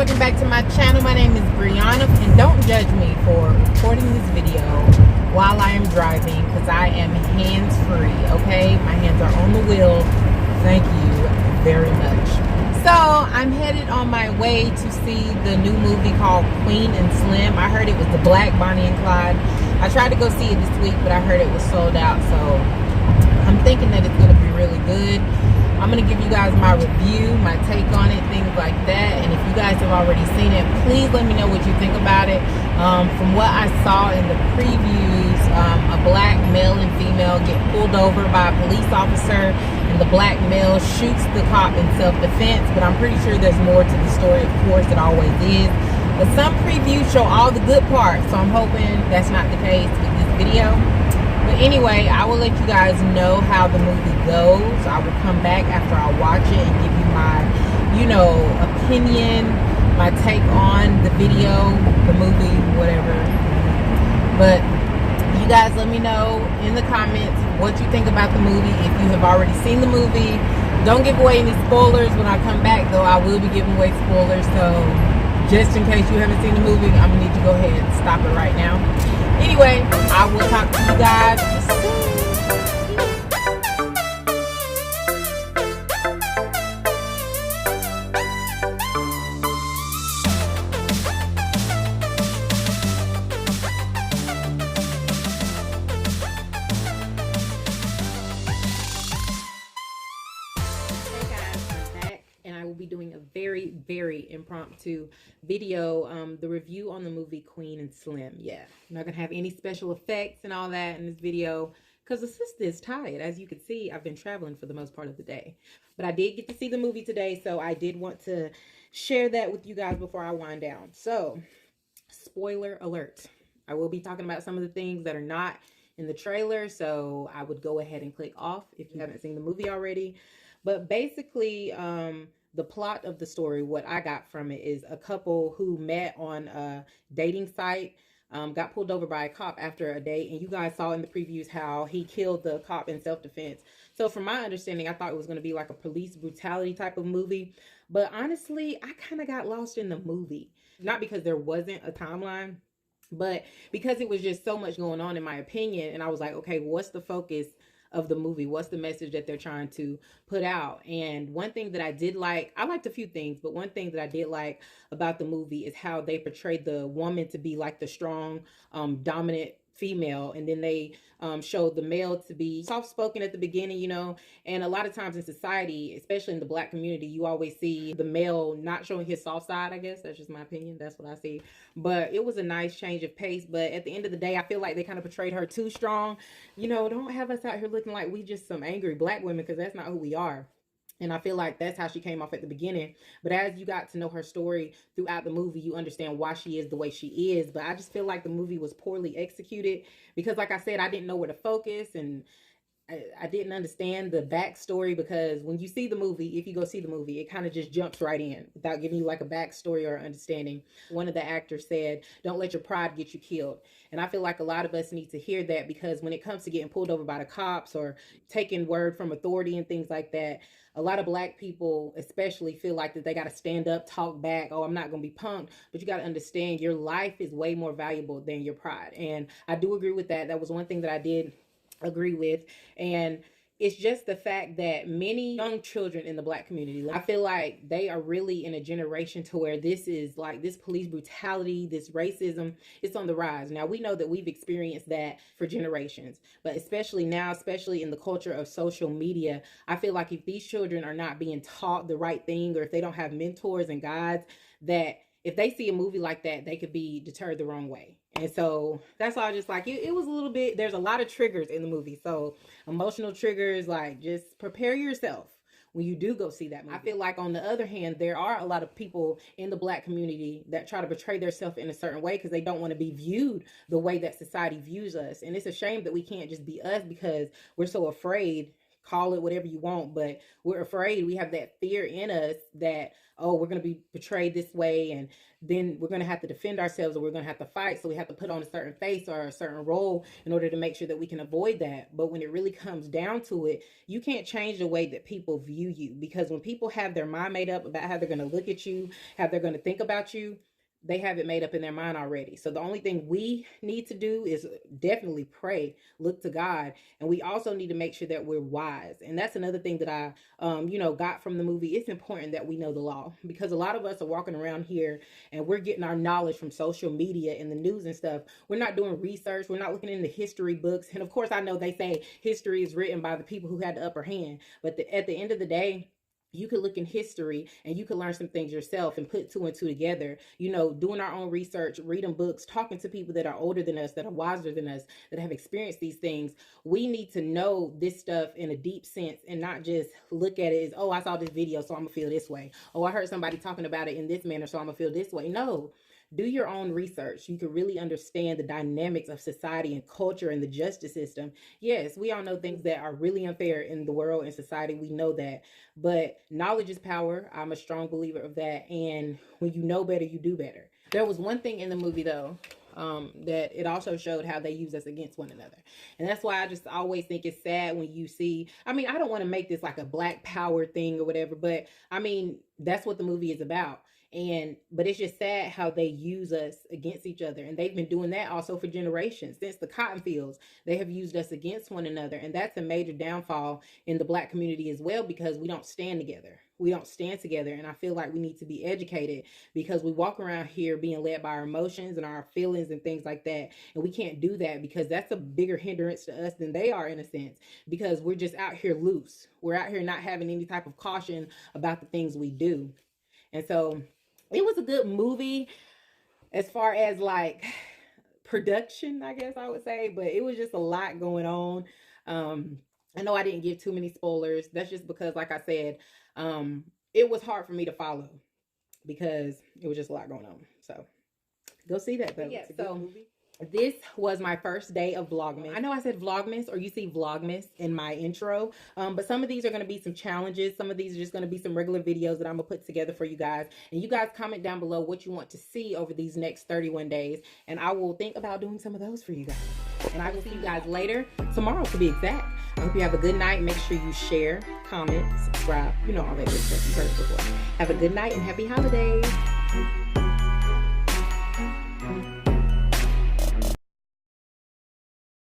welcome back to my channel. My name is Brianna, and don't judge me for recording this video while I am driving because I am hands-free, okay? My hands are on the wheel. Thank you very much. So I'm headed on my way to see the new movie called Queenandslim. I heard it was the Black Bonnie and Clyde. I tried to go see it this week, but I heard it was sold out, so I'm thinking that it's going to be really good. I'm going to give you guys my review, my take on it, things like that. And if you guys have already seen it, please let me know what you think about it. From what I saw in the previews, a black male and female get pulled over by a police officer, and the black male shoots the cop in self-defense. But I'm pretty sure there's more to the story, of course, it always is. But some previews show all the good parts, so I'm hoping that's not the case with this video. But anyway, I will let you guys know how the movie goes. I will come back after I watch it and give you my, opinion, my take on the video, the movie, whatever. But you guys let me know in the comments what you think about the movie. If you have already seen the movie, don't give away any spoilers when I come back, though I will be giving away spoilers. So just in case you haven't seen the movie, I'm going to need you to go ahead and stop it right now. Anyway, I will talk to you guys soon. Hey guys, I'm back, and I will be doing a very impromptu video, the review on the movie Queenandslim. Yeah, I'm not gonna have any special effects and all that in this video because the sister is tired. As you can see, I've been traveling for the most part of the day, but I did get to see the movie today, so I did want to share that with you guys before I wind down. So, spoiler alert, I will be talking about some of the things that are not in the trailer, so I would go ahead and click off if you haven't seen the movie already. But basically, the plot of the story, what I got from it is a couple who met on a dating site, got pulled over by a cop after a date. And you guys saw in the previews how he killed the cop in self-defense. So from my understanding, I thought it was going to be like a police brutality type of movie. But honestly, I kind of got lost in the movie. Not because there wasn't a timeline, but because it was just so much going on, in my opinion. And I was like, okay, what's the focus of the movie? What's the message that they're trying to put out? And one thing that I did like, I liked a few things, but one thing that I did like about the movie is how they portrayed the woman to be like the strong, dominant female, and then they showed the male to be soft-spoken at the beginning, and a lot of times in society, especially in the Black community, you always see the male not showing his soft side. I guess that's just my opinion, that's what I see. But it was a nice change of pace. But at the end of the day, I feel like they kind of portrayed her too strong. Don't have us out here looking like we just some angry Black women, because that's not who we are. And I feel like that's how she came off at the beginning. But as you got to know her story throughout the movie, you understand why she is the way she is. But I just feel like the movie was poorly executed because, like I said, I didn't know where to focus, and I didn't understand the backstory, because when you see the movie, if you go see the movie, it kind of just jumps right in without giving you like a backstory or understanding. One of the actors said, "Don't let your pride get you killed." And I feel like a lot of us need to hear that, because when it comes to getting pulled over by the cops or taking word from authority and things like that, a lot of Black people especially feel like that they got to stand up, talk back. Oh, I'm not going to be punked. But you got to understand your life is way more valuable than your pride. And I do agree with that. That was one thing that I did agree with. And it's just the fact that many young children in the Black community, I feel like they are really in a generation to where this is like this police brutality, this racism, it's on the rise. Now, we know that we've experienced that for generations, but especially now, especially in the culture of social media, I feel like if these children are not being taught the right thing, or if they don't have mentors and guides, that if they see a movie like that, they could be deterred the wrong way. And so that's why I just like it was a little bit, there's a lot of triggers in the movie. So emotional triggers, like just prepare yourself when you do go see that movie. I feel like on the other hand, there are a lot of people in the Black community that try to portray themselves in a certain way because they don't want to be viewed the way that society views us. And it's a shame that we can't just be us because we're so afraid call it whatever you want, but we're afraid. We have that fear in us that, oh, we're going to be portrayed this way, and then we're going to have to defend ourselves, or we're going to have to fight. So we have to put on a certain face or a certain role in order to make sure that we can avoid that. But when it really comes down to it, you can't change the way that people view you, because when people have their mind made up about how they're going to look at you, how they're going to think about you, they have it made up in their mind already. So the only thing we need to do is definitely pray, look to God. And we also need to make sure that we're wise. And that's another thing that I, got from the movie. It's important that we know the law, because a lot of us are walking around here and we're getting our knowledge from social media and the news and stuff. We're not doing research. We're not looking in the history books. And of course, I know they say history is written by the people who had the upper hand. But at the end of the day, you could look in history and you could learn some things yourself and put two and two together, doing our own research, reading books, talking to people that are older than us, that are wiser than us, that have experienced these things. We need to know this stuff in a deep sense and not just look at it as, oh, I saw this video, so I'm gonna feel this way. Oh, I heard somebody talking about it in this manner, so I'm gonna feel this way. No. Do your own research. You can really understand the dynamics of society and culture and the justice system. Yes, we all know things that are really unfair in the world and society. We know that. But knowledge is power. I'm a strong believer of that. And when you know better, you do better. There was one thing in the movie, though, that it also showed how they use us against one another. And that's why I just always think it's sad when you see, I don't want to make this like a black power thing or whatever, but that's what the movie is about. But it's just sad how they use us against each other. And they've been doing that also for generations. Since the cotton fields, they have used us against one another. And that's a major downfall in the black community as well, because we don't stand together. We don't stand together. And I feel like we need to be educated, because we walk around here being led by our emotions and our feelings and things like that. And we can't do that, because that's a bigger hindrance to us than they are, in a sense, because we're just out here loose. We're out here not having any type of caution about the things we do. And so it was a good movie as far as like production, I guess I would say, but it was just a lot going on. I know I didn't give too many spoilers. That's just because, like I said, it was hard for me to follow because it was just a lot going on. So go see that though. Yeah, so movie. This was my first day of Vlogmas. I know I said Vlogmas, or you see Vlogmas in my intro, but some of these are going to be some challenges. Some of these are just going to be some regular videos that I'm going to put together for you guys. And you guys comment down below what you want to see over these next 31 days. And I will think about doing some of those for you guys. And I will see you guys later, tomorrow to be exact. I hope you have a good night. Make sure you share, comment, subscribe. You know all that good stuff. You've heard it before. Have a good night and happy holidays.